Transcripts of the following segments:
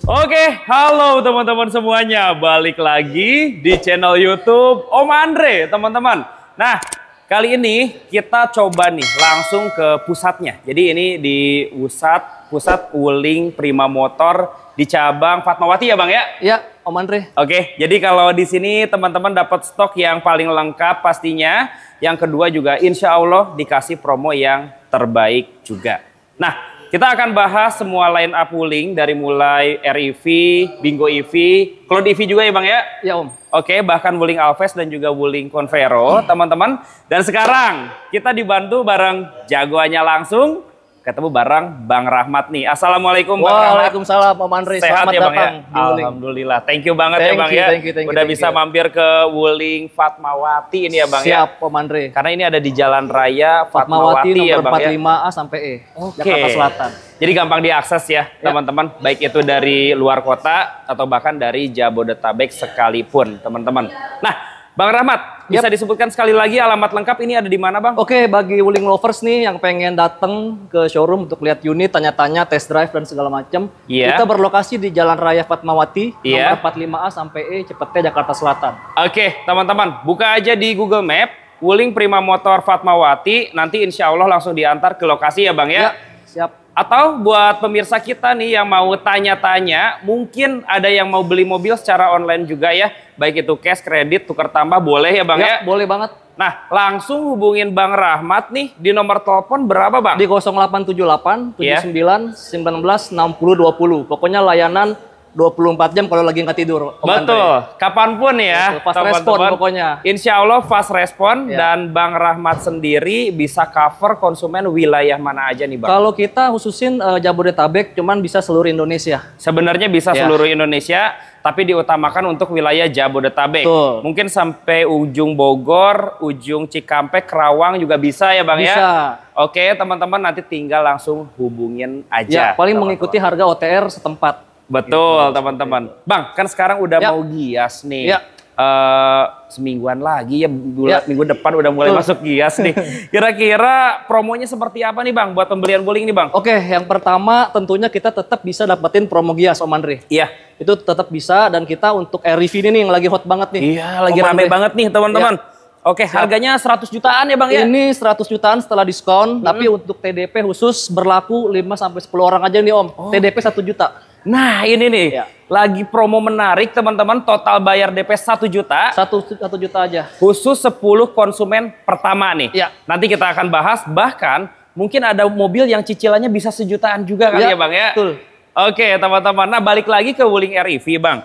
Oke, halo teman-teman semuanya. Balik lagi di channel YouTube Om Andre, teman-teman. Nah, kali ini kita coba nih langsung ke pusatnya. Jadi ini di pusat Wuling Prima Motor di cabang Fatmawati ya, Bang ya? Ya, Om Andre. Oke, jadi kalau di sini teman-teman dapat stok yang paling lengkap pastinya. Yang kedua juga insya Allah dikasih promo yang terbaik juga. Nah, kita akan bahas semua line up Wuling dari mulai REV, Bingo EV, Cloud EV juga ya Bang ya? Ya Om. Oke, bahkan Wuling Alves dan juga Wuling Convero teman-teman. Dan sekarang kita dibantu bareng jagoannya langsung, ketemu bareng Bang Rahmat nih. Assalamualaikum Bang Rahmat. Waalaikumsalam Om Andre. Sehat Selamat ya Bang datang ya? Alhamdulillah. Thank you banget ya Bang ya. Udah bisa mampir ke Wuling Fatmawati ini ya Bang ya. Siap Om Andre. Karena ini ada di Jalan Raya Fatmawati ya Bang ya. 45A sampai E. Oke. Jakarta Selatan. Jadi gampang diakses ya teman-teman. Baik itu dari luar kota atau bahkan dari Jabodetabek sekalipun teman-teman. Nah Bang Rahmat, bisa disebutkan sekali lagi alamat lengkap ini ada di mana Bang? Oke, bagi Wuling lovers nih yang pengen datang ke showroom untuk lihat unit, tanya-tanya, test drive dan segala macam. Kita berlokasi di Jalan Raya Fatmawati, nomor 45A sampai E, Cepete, Jakarta Selatan. Oke, teman-teman, buka aja di Google Map, Wuling Prima Motor Fatmawati, nanti insya Allah langsung diantar ke lokasi ya Bang ya? Ya, siap. Atau buat pemirsa kita nih yang mau tanya-tanya, mungkin ada yang mau beli mobil secara online juga ya. Baik itu cash, kredit, tukar tambah, boleh ya Bang ya? Boleh banget. Nah, langsung hubungin Bang Rahmat nih di nomor telepon berapa Bang? Di 0878 79 19 60 20. Pokoknya layanan 24 jam kalau lagi nggak tidur. Betul, kapanpun ya. Fast respon pokoknya. Insya Allah fast respon dan Bang Rahmat sendiri bisa cover konsumen wilayah mana aja nih Bang? Kalau kita khususin Jabodetabek, cuman bisa seluruh Indonesia. Sebenarnya bisa seluruh Indonesia, tapi diutamakan untuk wilayah Jabodetabek. Mungkin sampai ujung Bogor, ujung Cikampek, Kerawang juga bisa ya Bang ya? Bisa. Oke teman-teman, nanti tinggal langsung hubungin aja. Ya, paling mengikuti harga OTR setempat. Betul teman-teman. Bang, kan sekarang udah mau gias nih. Semingguan lagi ya, minggu depan udah mulai masuk gias nih. Kira-kira promonya seperti apa nih Bang buat pembelian Wuling nih Bang? Oke, yang pertama tentunya kita tetap bisa dapetin promo gias Om Andre. Iya. Itu tetap bisa, dan kita untuk REV ini nih yang lagi hot banget nih. Iya, lagi rame banget nih teman-teman. Oke, harganya 100 jutaan ya Bang ya? Ini 100 jutaan setelah diskon, tapi untuk TDP khusus berlaku 5-10 orang aja nih Om. TDP 1 juta. Nah ini nih, lagi promo menarik teman-teman, total bayar DP 1 juta. 1 juta aja. Khusus 10 konsumen pertama nih. Nanti kita akan bahas, bahkan mungkin ada mobil yang cicilannya bisa sejutaan juga kali ya Bang ya? Betul. Oke teman-teman, nah balik lagi ke Wuling REV Bang.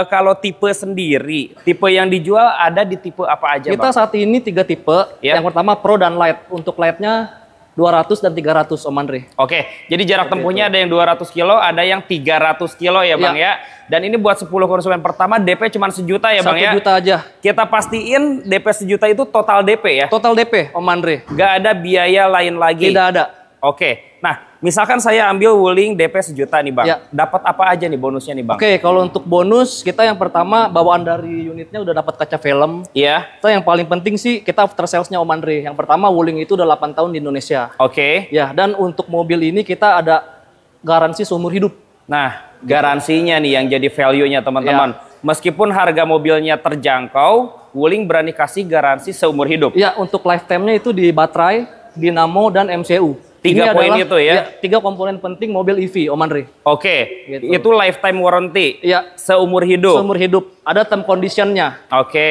Kalau tipe sendiri, tipe yang dijual ada di tipe apa aja Bang? Kita saat ini 3 tipe, yang pertama Pro dan Light. Untuk Lightnya 200 dan 300 Om Andre. Oke, jadi jarak tempuhnya ada yang 200 kilo, ada yang 300 kilo ya Bang ya. Dan ini buat 10 konsumen pertama DP cuma 1 juta ya Bang ya. 1 juta aja. Kita pastiin DP 1 juta itu total DP ya? Total DP Om Andre. Gak ada biaya lain lagi? Tidak ada. Oke, nah misalkan saya ambil Wuling DP 1 juta nih Bang. Dapat apa aja nih bonusnya nih Bang? Oke, kalau untuk bonus kita yang pertama bawaan dari unitnya udah dapat kaca film. Kita yang paling penting sih kita after salesnya Om Andre. Yang pertama Wuling itu udah 8 tahun di Indonesia. Ya, dan untuk mobil ini kita ada garansi seumur hidup. Nah, garansinya nih yang jadi value-nya teman-teman. Meskipun harga mobilnya terjangkau, Wuling berani kasih garansi seumur hidup. Ya, untuk lifetime-nya itu di baterai, dinamo, dan MCU. 3 poin itu ya? 3 komponen penting mobil EV, Om Andre. Oke, itu lifetime warranty? Seumur hidup? Seumur hidup. Ada term condition-nya.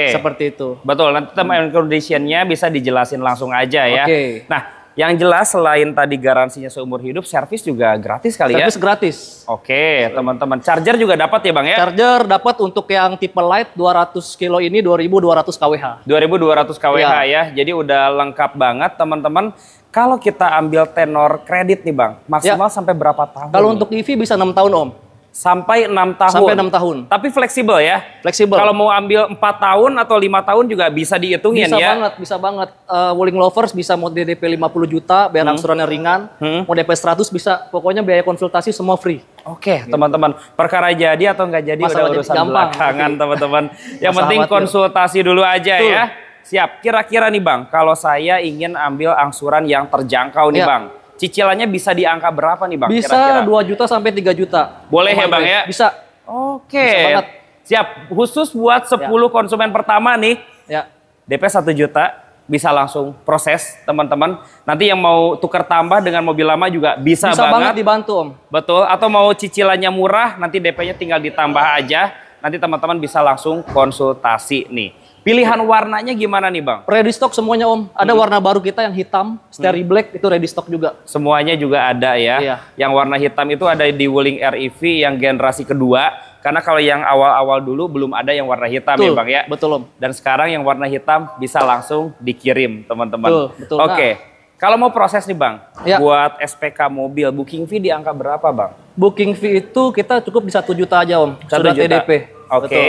Seperti itu. Betul, nanti term and condition-nya bisa dijelasin langsung aja ya. Nah, yang jelas selain tadi garansinya seumur hidup, servis juga gratis kali ya? Servis gratis. Oke, teman-teman. Charger juga dapat ya Bang ya? Charger dapat untuk yang tipe light 200 kilo ini 2200 kWh. 2200 kWh ya. Jadi udah lengkap banget teman-teman. Kalau kita ambil tenor kredit nih Bang, maksimal sampai berapa tahun? Kalau untuk EV bisa 6 tahun Om. Sampai 6 tahun? Sampai 6 tahun. Tapi fleksibel ya? Fleksibel. Kalau mau ambil 4 tahun atau 5 tahun juga bisa dihitungin ya? Bisa banget. Wuling lovers bisa mau DP 50 juta, biar angsurannya ringan. Mau DP 100 bisa, pokoknya biaya konsultasi semua free. Oke, teman-teman. Perkara jadi atau nggak jadi udah urusan belakangan teman-teman. Yang penting konsultasi dulu aja ya. Siap. Kira-kira nih Bang, kalau saya ingin ambil angsuran yang terjangkau nih Bang. cicilannya bisa di angka berapa nih Bang? Bisa kira-kira? 2 juta sampai 3 juta. Boleh ya Bang ya? Bisa. Oke. Bisa banget. Siap. Khusus buat 10 konsumen pertama nih. Ya. DP 1 juta bisa langsung proses teman-teman. Nanti yang mau tukar tambah dengan mobil lama juga bisa banget dibantu Om. Betul. Atau mau cicilannya murah, nanti DP-nya tinggal ditambah aja. Nanti teman-teman bisa langsung konsultasi nih. Pilihan warnanya gimana nih Bang? Ready stock semuanya Om. Ada warna baru kita yang hitam, Sterry Black itu ready stock juga. Semuanya juga ada ya. Iya. Yang warna hitam itu ada di Wuling REV yang generasi kedua. Karena kalau yang awal-awal dulu belum ada yang warna hitam ya Bang ya. Betul Om. Dan sekarang yang warna hitam bisa langsung dikirim teman-teman. Betul. Oke. Kalau mau proses nih Bang, Ya. buat SPK mobil, booking fee di angka berapa Bang? Booking fee itu kita cukup di 1 juta aja Om. 1 Sudah juta. TDP. Oke.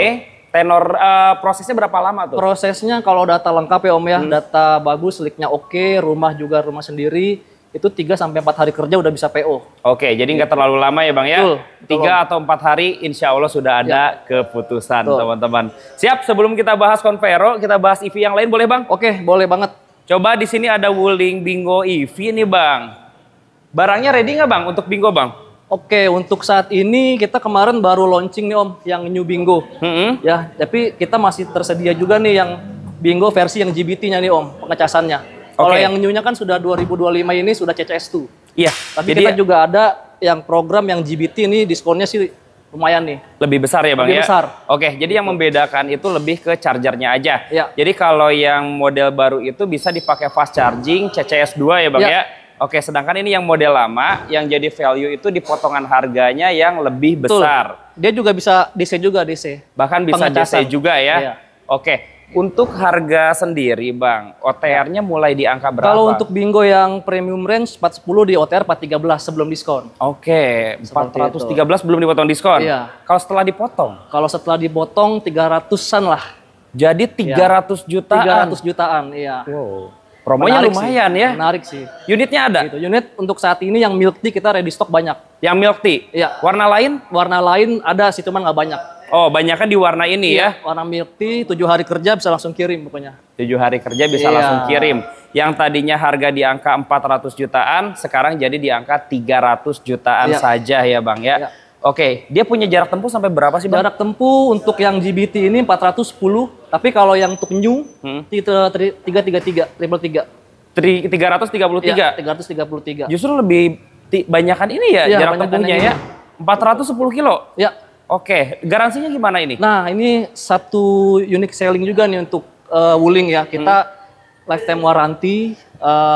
Tenor prosesnya berapa lama tuh? Prosesnya kalau data lengkap ya Om ya, data bagus, linknya oke, rumah juga rumah sendiri, itu 3 sampai 4 hari kerja udah bisa PO. Oke, jadi nggak terlalu lama ya Bang ya? Betul, 3 atau 4 hari insya Allah sudah ada keputusan teman-teman. Siap, sebelum kita bahas Convero, kita bahas EV yang lain boleh Bang? Oke, boleh banget. Coba di sini ada Wuling Bingo EV nih Bang. Barangnya ready nggak Bang untuk Bingo Bang? Oke, untuk saat ini kita kemarin baru launching nih Om, yang New Bingo. Ya, tapi kita masih tersedia juga nih yang Bingo versi yang GBT-nya nih Om, pengecasannya. Kalau yang New-nya kan sudah 2025 ini sudah CCS2. Iya. Tapi kita juga ada yang program yang GBT ini diskonnya sih lumayan nih. Lebih besar ya Bang lebih ya? Besar. Oke, jadi yang membedakan itu lebih ke chargernya aja. Ya. Jadi kalau yang model baru itu bisa dipakai fast charging CCS2 ya Bang ya? Oke, sedangkan ini yang model lama, yang jadi value itu di potongan harganya yang lebih besar. Dia juga bisa DC juga, DC. Bahkan bisa DC juga ya? Iya. Oke, untuk harga sendiri Bang, OTR-nya mulai di angka berapa? Kalau untuk Bingo yang premium range 410 di OTR 413 sebelum diskon. Oke, 413 belum dipotong diskon? Iya. Kalau setelah dipotong? Kalau setelah dipotong 300-an lah. Jadi 300 jutaan? 300 jutaan, iya. Wow. Promonya lumayan ya. Menarik sih. Unitnya ada? Gitu. Unit untuk saat ini yang milk tea kita ready stock banyak. Yang milk tea? Iya. Warna lain? Warna lain ada sih, cuman nggak banyak. Oh, banyak kan di warna ini ya? Warna milk tea, 7 hari kerja bisa langsung kirim pokoknya. 7 hari kerja bisa langsung kirim. Yang tadinya harga di angka 400 jutaan, sekarang jadi di angka 300 jutaan saja ya Bang ya? Oke, dia punya jarak tempuh sampai berapa sih Bang? Jarak tempuh untuk yang GBT ini 410, tapi kalau yang untuk new, 333, triple 333. Ya, 333. Justru lebih banyakan ini ya, jarak tempuhnya ya. 410 kilo. Ya. Oke, garansinya gimana ini? Nah, ini satu unique selling juga nih untuk Wuling ya. Kita lifetime warranty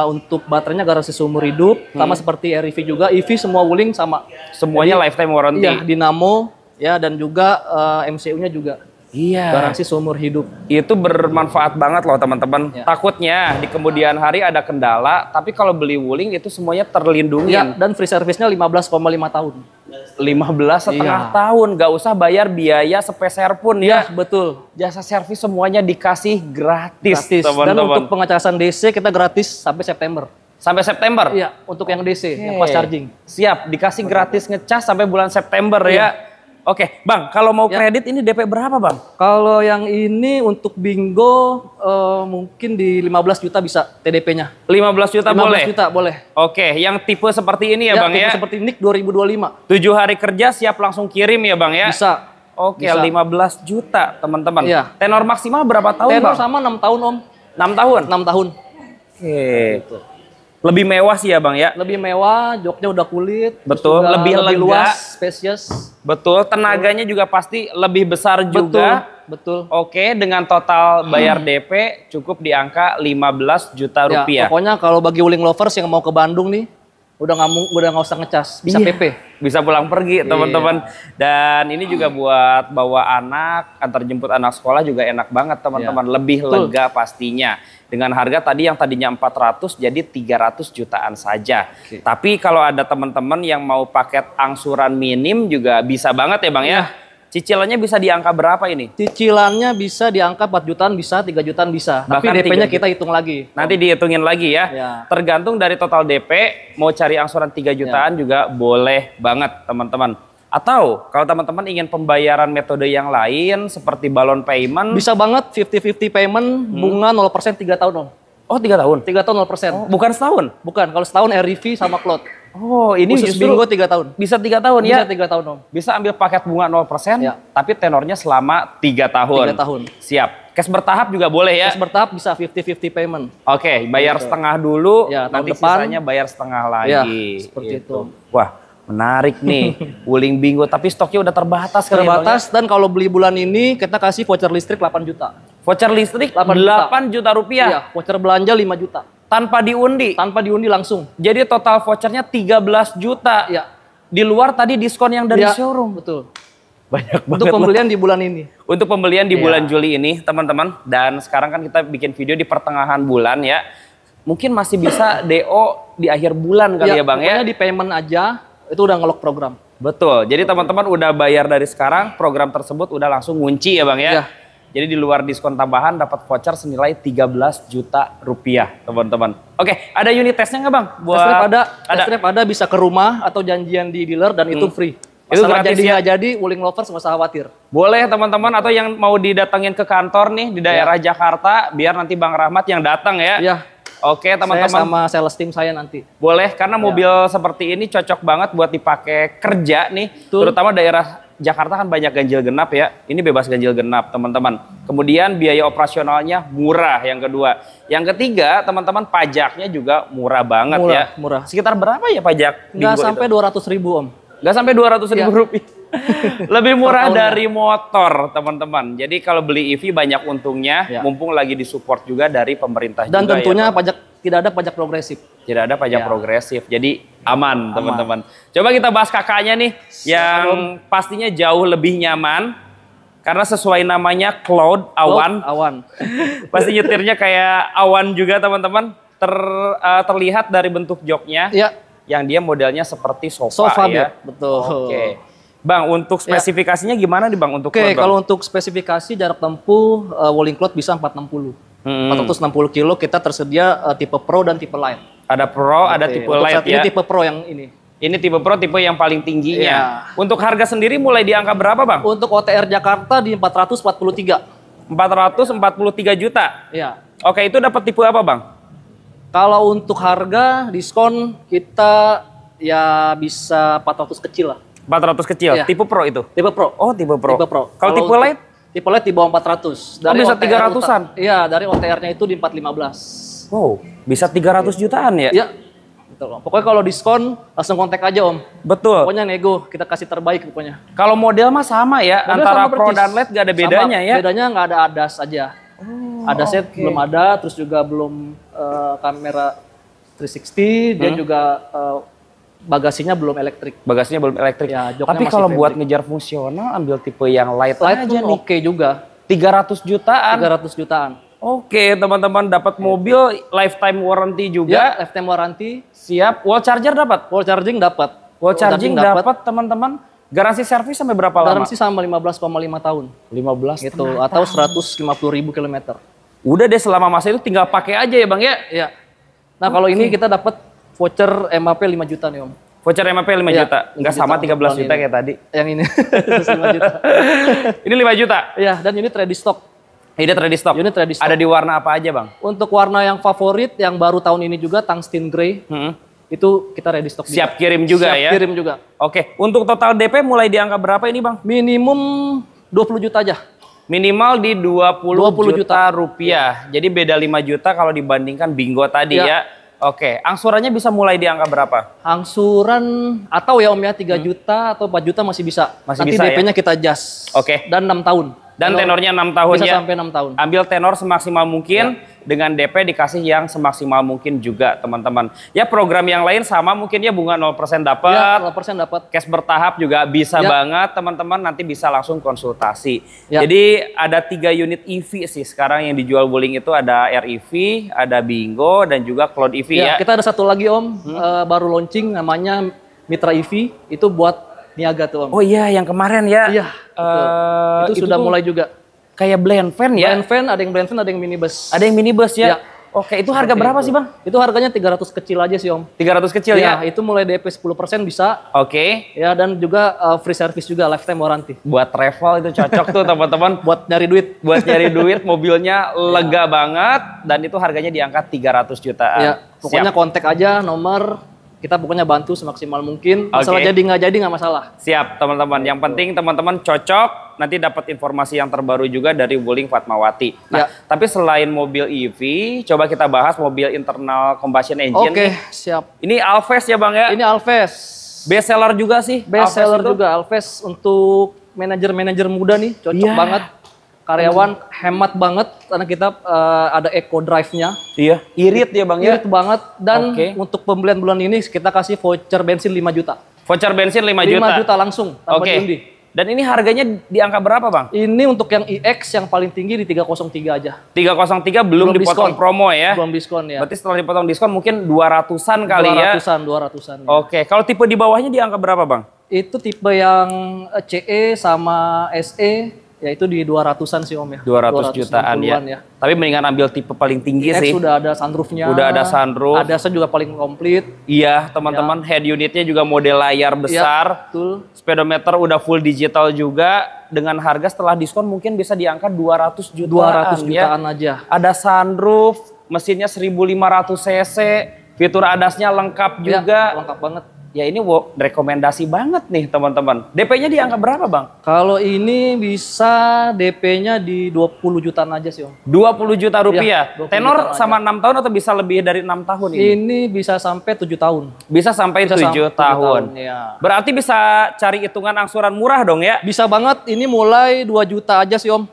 untuk baterainya garansi seumur hidup, sama seperti REV juga. EV semua Wuling sama. Semuanya lifetime warranty. Iya, dinamo ya, dan juga MCU-nya juga. Iya. Garansi seumur hidup. Itu bermanfaat banget loh teman-teman. Takutnya di kemudian hari ada kendala, tapi kalau beli Wuling itu semuanya terlindungi. Ya, dan free service-nya 15,5 tahun. 15,5 tahun, gak usah bayar biaya sepeser pun ya. Betul. Jasa servis semuanya dikasih gratis, teman-teman. Dan untuk pengecasan DC kita gratis sampai September. Sampai September? Iya, untuk yang DC, yang fast charging. Siap, dikasih gratis ngecas sampai bulan September ya. Oke, Bang, kalau mau kredit ini DP berapa Bang? Kalau yang ini untuk Bingo mungkin di 15 juta bisa TDP-nya. 15 juta 15 boleh? 15 juta boleh. Oke, yang tipe seperti ini ya Bang ya? Seperti NIK 2025. 7 hari kerja siap langsung kirim ya Bang ya? Bisa. Oke, bisa. 15 juta teman-teman. Iya. Tenor maksimal berapa tahun Tenor Bang? sama 6 tahun Om. 6 tahun? 6 tahun. Oke. Lebih mewah sih ya Bang ya? Lebih mewah, joknya udah kulit. Betul, lebih luas, spacious. Betul, tenaganya juga pasti lebih besar juga. Betul. Oke, dengan total bayar DP cukup di angka 15 juta rupiah. Pokoknya kalau bagi Wuling lovers yang mau ke Bandung nih, udah nggak usah ngecas, bisa PP. Bisa pulang pergi teman-teman. Dan ini juga buat bawa anak, antar jemput anak sekolah juga enak banget teman-teman. Lebih lega pastinya. Dengan harga tadi yang tadinya 400 jadi 300 jutaan saja. Tapi kalau ada teman-teman yang mau paket angsuran minim juga bisa banget ya Bang ya. Cicilannya bisa di angka berapa ini? Cicilannya bisa di angka 4 jutaan bisa, 3 jutaan bisa. Tapi DP-nya kita hitung lagi. Nanti dihitungin lagi ya. Tergantung dari total DP, mau cari angsuran 3 jutaan juga boleh banget teman-teman. Atau kalau teman-teman ingin pembayaran metode yang lain seperti balon payment. Bisa banget 50-50 payment, bunga 0% 3 tahun Om. Oh 3 tahun? 3 tahun 0%. Oh, bukan setahun? Bukan, kalau setahun REV sama Cloud. Oh ini khusus justru bingo 3 tahun. Bisa 3 tahun ya? Bisa 3 tahun Om. Bisa ambil paket bunga 0%, ya. Tapi tenornya selama 3 tahun. 3 tahun. Siap. Cash bertahap juga boleh ya? Cash bertahap bisa 50-50 payment. Oke, bayar setengah dulu, ya, nanti depan, sisanya bayar setengah lagi. Ya, seperti itu. Wah, menarik nih. Wuling Bingo, tapi stoknya udah terbatas. Terbatas, dan kalau beli bulan ini kita kasih voucher listrik 8 juta. Voucher listrik 8 juta rupiah? Iya, voucher belanja 5 juta. Tanpa diundi? Tanpa diundi langsung. Jadi total vouchernya 13 juta? Iya. Di luar tadi diskon yang dari showroom? Betul. Banyak banget. Untuk pembelian di bulan ini. Untuk pembelian di bulan Juli ini, teman-teman. Dan sekarang kan kita bikin video di pertengahan bulan ya. Mungkin masih bisa DO di akhir bulan kali ya Bang ya? Pokoknya di payment aja, itu udah nge-lock program. Betul. Jadi teman-teman udah bayar dari sekarang, program tersebut udah langsung ngunci ya Bang ya? Jadi di luar diskon tambahan dapat voucher senilai 13 juta rupiah teman-teman. Oke, ada unit tesnya nggak Bang? Test drive ada, bisa ke rumah atau janjian di dealer dan itu free. Itu gratis ya? Jadi Wuling Lovers nggak usah khawatir. Boleh teman-teman, atau yang mau didatengin ke kantor nih di daerah Jakarta, biar nanti Bang Rahmat yang datang ya. Iya. Oke teman-teman. Saya sama sales team saya nanti. Boleh, karena mobil seperti ini cocok banget buat dipakai kerja nih. Terutama daerah Jakarta kan banyak ganjil genap ya. Ini bebas ganjil genap teman-teman. Kemudian biaya operasionalnya murah yang kedua. Yang ketiga teman-teman, pajaknya juga murah banget ya. Murah. Sekitar berapa ya pajak? Nggak sampai 200.000 Om. Nggak sampai 200.000 rupiah. Lebih murah dari motor teman-teman. Jadi kalau beli EV banyak untungnya, mumpung lagi disupport juga dari pemerintah dan juga. Dan tentunya tidak ada pajak progresif. Tidak ada pajak progresif, jadi aman teman-teman. Coba kita bahas kakaknya nih, yang pastinya jauh lebih nyaman. Karena sesuai namanya Cloud, awan. Pasti nyetirnya kayak awan juga teman-teman. Terlihat dari bentuk joknya. Yang dia modelnya seperti sofa ya. Betul. Oke. Bang, untuk spesifikasinya gimana nih Bang? Untuk kalau untuk spesifikasi jarak tempuh Wuling Cloud bisa 460. 460 kilo, kita tersedia tipe Pro dan tipe Light. Ada Pro, ada tipe Light ya? Ini tipe Pro yang ini. Ini tipe Pro, tipe yang paling tingginya. Untuk harga sendiri mulai di angka berapa Bang? Untuk OTR Jakarta di 443. 443 juta? Iya. Oke, itu dapat tipe apa Bang? Kalau untuk harga, diskon kita ya bisa 400 kecil lah. 400 kecil? Tipe Pro itu? Tipe Pro. Oh, tipe Pro. Tipe Pro. Kalau tipe Light? Tipe Light di bawah 400. Dari bisa 300-an? Iya, dari OTR-nya itu di 415. Wow, bisa 300 jutaan ya? Iya. Betul. Pokoknya kalau diskon langsung kontak aja Om. Betul. Pokoknya nego, kita kasih terbaik pokoknya. Kalau model mah sama ya, antara Pro dan Light gak ada bedanya ya? Bedanya nggak ada ADAS aja. ADAS-nya belum ada, terus juga belum kamera 360, dia juga bagasinya belum elektrik. Bagasinya belum elektrik. Ya, tapi kalau buat ngejar fungsional, ambil tipe yang light aja nih. Oke juga. 300 jutaan. 300 jutaan. Oke, teman-teman, dapat mobil lifetime warranty juga. Ya, lifetime warranty. Siap. Wall charger dapat? Wall charging dapat. Wall charging dapat, teman-teman. Garansi servis sampai berapa lama? Garansi sama 15,5 tahun. 15 gitu, atau 150.000 kilometer. Udah deh, selama masa itu tinggal pakai aja ya Bang ya? Iya. Nah kalau ini kita dapat voucher MAP 5 juta nih Om. Voucher MAP 5 juta? Enggak sama 13 juta kayak tadi? Yang ini, 5 juta. Ini 5 juta? Iya, dan unit ready stock. Unit ready stock? Unit ready stock. Ada di warna apa aja Bang? Untuk warna yang favorit, yang baru tahun ini juga, tungsten grey. Itu kita ready stock. Siap juga. Kirim juga ya? Siap kirim juga. Oke, untuk total DP mulai di angka berapa ini Bang? Minimum 20 juta aja. Minimal di 20 juta rupiah. Jadi beda 5 juta kalau dibandingkan Bingo tadi ya. Oke, angsurannya bisa mulai di angka berapa? Angsuran atau ya Om ya 3 juta atau 4 juta masih bisa. Masih nanti bisa DP-nya ya? kita adjust. Oke. Dan 6 tahun. Dan tenornya 6 tahun bisa ya? Sampai 6 tahun. Ambil tenor semaksimal mungkin, dengan DP dikasih yang semaksimal mungkin juga teman-teman. Ya program yang lain sama mungkin ya, bunga 0% dapat. Ya, 0% dapat. Cash bertahap juga bisa banget teman-teman, nanti bisa langsung konsultasi. Jadi ada 3 unit EV sih sekarang yang dijual Wuling itu, ada REV, ada Bingo, dan juga Cloud EV ya. Kita ada satu lagi Om, baru launching namanya Mitra EV, itu buat niaga tuh Om. Oh iya, yang kemarin ya. Iya, itu sudah mulai juga. Kayak blend van ya? Blend van, ada yang blend van, ada yang minibus. Ada yang minibus ya? Oke, itu harga berapa sih Bang? Itu harganya 300 kecil aja sih Om. 300 kecil ya? Itu mulai DP 10% bisa. Oke. Ya, dan juga free service juga, lifetime warranty. Buat travel itu cocok tuh teman-teman. Buat nyari duit. Buat nyari duit, mobilnya lega banget. Dan itu harganya di angka 300 jutaan. Ya, pokoknya kontak aja nomor. Kita pokoknya bantu semaksimal mungkin. Masalah jadi nggak masalah. Siap teman-teman. Yang penting teman-teman cocok. Nanti dapat informasi yang terbaru juga dari Wuling Fatmawati. Nah, tapi selain mobil EV, coba kita bahas mobil internal combustion engine. Oke, siap. Ini Alphard ya Bang ya? Ini Alphard. Best seller juga sih. Best seller juga Alphard untuk manajer-manajer muda nih, cocok banget. Karyawan hemat banget karena kita ada eco drive-nya. Iya, irit ya Bang ya? Irit banget. Dan untuk pembelian bulan ini kita kasih voucher bensin 5 juta. Voucher bensin 5 juta? 5 juta langsung tanpa diundi. Dan ini harganya di angka berapa Bang? Ini untuk yang iX yang paling tinggi di 303 aja. 303 belum dipotong diskon. Promo ya? Belum diskon ya. Berarti setelah dipotong diskon mungkin 200-an kali ya? 200-an. Ya. Oke, kalau tipe di bawahnya di angka berapa Bang? Itu tipe yang CE sama SE. Ya itu di 200-an sih Om ya. 200 jutaan ya. Tapi mendingan ambil tipe paling tinggi sih. Sudah ada sunroofnya. Udah ada sunroof. ADAS juga paling komplit. Iya teman-teman, head unitnya juga model layar besar. Betul. Speedometer udah full digital juga. Dengan harga setelah diskon mungkin bisa di angka 200 jutaan. 200 jutaan aja. Ada sunroof, mesinnya 1500 cc. Fitur ADAS-nya lengkap juga. Lengkap banget. Ya ini rekomendasi banget nih teman-teman. DP-nya di angka berapa Bang? Kalau ini bisa DP-nya di 20 jutaan aja sih Om. 20 juta rupiah? Ya, tenor sama 6 tahun atau bisa lebih dari 6 tahun ini? Ini bisa sampai 7 tahun. Bisa sampai 7 tahun. Ya. Berarti bisa cari hitungan angsuran murah dong ya? Bisa banget, ini mulai 2 juta aja sih Om.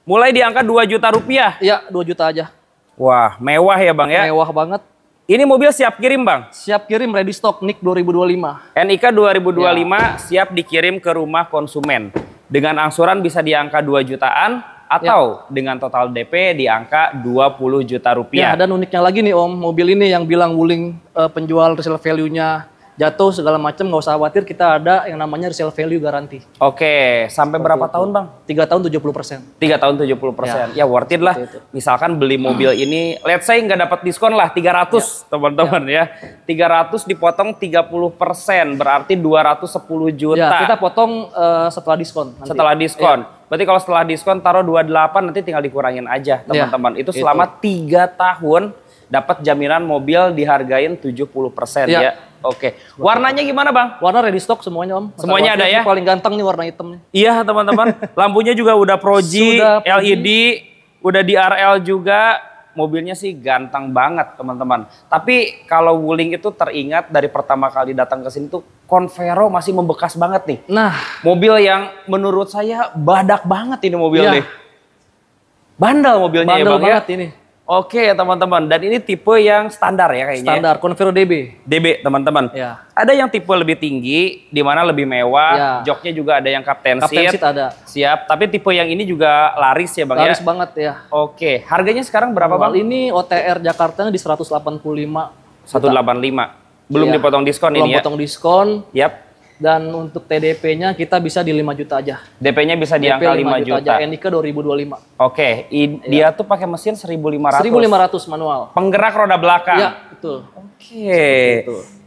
Mulai di angka 2 juta rupiah? Iya, 2 juta aja. Wah, mewah ya Bang ya? Mewah banget. Ini mobil siap kirim Bang? Siap kirim, ready stock, NIK 2025. NIK 2025 siap dikirim ke rumah konsumen. Dengan angsuran bisa di angka 2 jutaan atau dengan total DP di angka 20 juta rupiah. Ya, dan uniknya lagi nih Om, mobil ini yang bilang Wuling penjual resale value-nya jatuh segala macam, nggak usah khawatir, kita ada yang namanya resale value garanti. Oke, sampai berapa tahun Bang? 3 tahun 70%. 3 tahun 70%. Ya worth it lah. Misalkan beli mobil ini, let's say nggak dapat diskon lah 300 teman-teman ya. 300 dipotong 30%, berarti 210 juta. Ya, kita potong setelah diskon. Nanti. Setelah diskon. Berarti kalau setelah diskon taruh 28, nanti tinggal dikurangin aja teman-teman. Itu selama 3 tahun dapat jaminan mobil dihargain 70% ya. Oke. Warnanya gimana Bang? Warna ready stock semuanya Om. Semuanya ada ya? Paling ganteng nih warna hitam nih. Iya teman-teman. Lampunya juga udah Proji, LED, udah DRL juga. Mobilnya sih ganteng banget teman-teman. Tapi kalau Wuling itu teringat dari pertama kali datang ke sini tuh Convero masih membekas banget nih. Nah, mobil yang menurut saya badak banget ini mobil nih. Bandel mobilnya ya Bang banget ya. Ini. Oke teman-teman, dan ini tipe yang standar ya kayaknya. Standar, Convero DB. DB teman-teman. Ya. Ada yang tipe lebih tinggi, di mana lebih mewah. Joknya juga ada yang Captain Seat. Ada. Siap, tapi tipe yang ini juga laris ya Bang ya? Laris banget ya. Oke, harganya sekarang berapa Bang? Ini OTR Jakarta di 185. 185. Belum dipotong diskon ini ya? Belum potong diskon. Yap. Dan untuk TDP-nya kita bisa di 5 juta aja. DP-nya bisa di angka 5 juta. Aja. NIK 2025. Oke, dia tuh pakai mesin 1500. 1500 manual. Penggerak roda belakang. Iya, betul. Oke.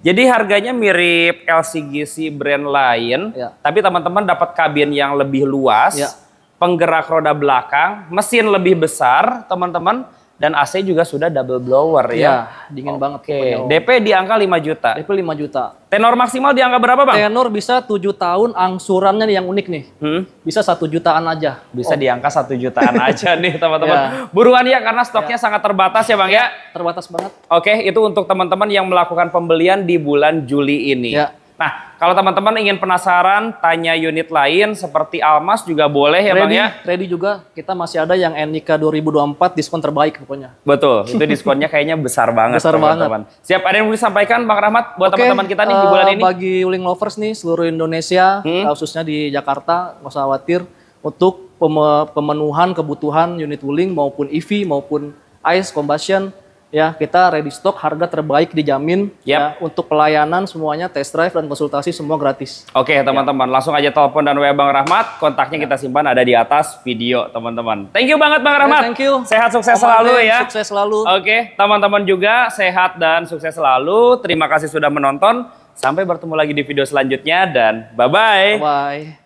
Jadi harganya mirip LCGC brand lain, tapi teman-teman dapat kabin yang lebih luas, penggerak roda belakang, mesin lebih besar, teman-teman. Dan AC juga sudah double blower ya. Dingin banget. DP di angka 5 juta. DP 5 juta. Tenor maksimal di angka berapa Bang? Tenor bisa 7 tahun, angsurannya yang unik nih. Bisa 1 jutaan aja. Bisa di angka 1 jutaan aja nih teman-teman. Buruan ya karena stoknya sangat terbatas ya Bang ya. Terbatas banget. Oke, itu untuk teman-teman yang melakukan pembelian di bulan Juli ini. Nah, kalau teman-teman ingin penasaran, tanya unit lain seperti Almas juga boleh ya Bang ya? Ready juga, kita masih ada yang NIK 2024 diskon terbaik pokoknya. Betul, itu diskonnya kayaknya besar banget. Besar teman-teman. Siap, ada yang mau disampaikan Bang Rahmat buat teman-teman kita nih di bulan ini? Bagi Wuling lovers nih, seluruh Indonesia, khususnya di Jakarta, nggak usah khawatir, untuk pemenuhan kebutuhan unit Wuling maupun EV maupun ICE combustion, Ya, kita ready stock, harga terbaik dijamin. Ya, untuk pelayanan semuanya, test drive dan konsultasi semua gratis. Oke, teman-teman, langsung aja telepon dan WA Bang Rahmat. Kontaknya kita simpan ada di atas video, teman-teman. Thank you banget Bang Rahmat. Thank you. Sehat sukses selalu ya. Sukses selalu. Oke, teman-teman juga sehat dan sukses selalu. Terima kasih sudah menonton. Sampai bertemu lagi di video selanjutnya dan bye-bye. Bye.